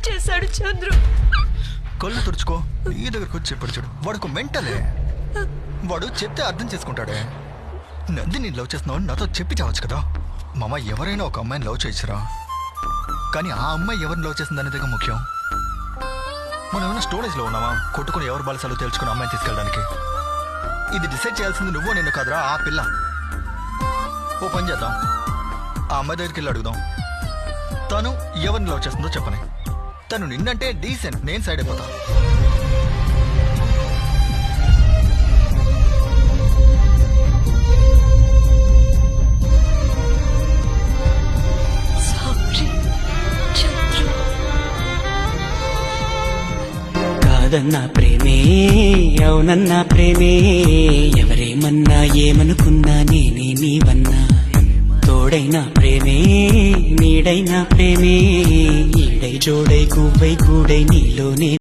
చేశాడు చంద్రు. కళ్ళు తుడుచుకో. నీ దగ్గరకు వచ్చి చెప్పాడు చూడు, వాడుకు మెంటలే. వాడు చెప్తే అర్థం చేసుకుంటాడే. నందిని లవ్ చేస్తున్నావు నాతో చెప్పి చావచ్చు కదా. మామ, ఎవరైనా ఒక అమ్మాయిని లవ్ చేయొచ్చురా, కానీ ఆ అమ్మాయి ఎవరిని లవ్ చేస్తుంది అనేది ముఖ్యం. మనం ఏమైనా స్టోరేజ్లో ఉన్నామా కొట్టుకుని ఎవరు బాలసాలు తెలుసుకుని అమ్మాయిని తీసుకెళ్ళడానికి? ఇది డిసైడ్ చేయాల్సింది నువ్వు నేను కాదురా, ఆ పిల్ల. ఓ పని చేద్దాం, ఆ అమ్మాయి దగ్గరికి వెళ్ళి అడుగుదాం తను ఎవరిని లవ్ చేస్తుందో చెప్పని. తను నిన్నంటే డీసెంట్, నేను సైడ్ అయిపోతా. కాదన్నా ప్రేమే, అవునన్నా ప్రేమే, ఎవరేమన్నా ఏమనుకున్నా నేనే నీవన్నా. తోడైనా ప్రేమే, నీడైనా ప్రేమే, ఈడై జోడై గువ్వై గూడై నీలోనే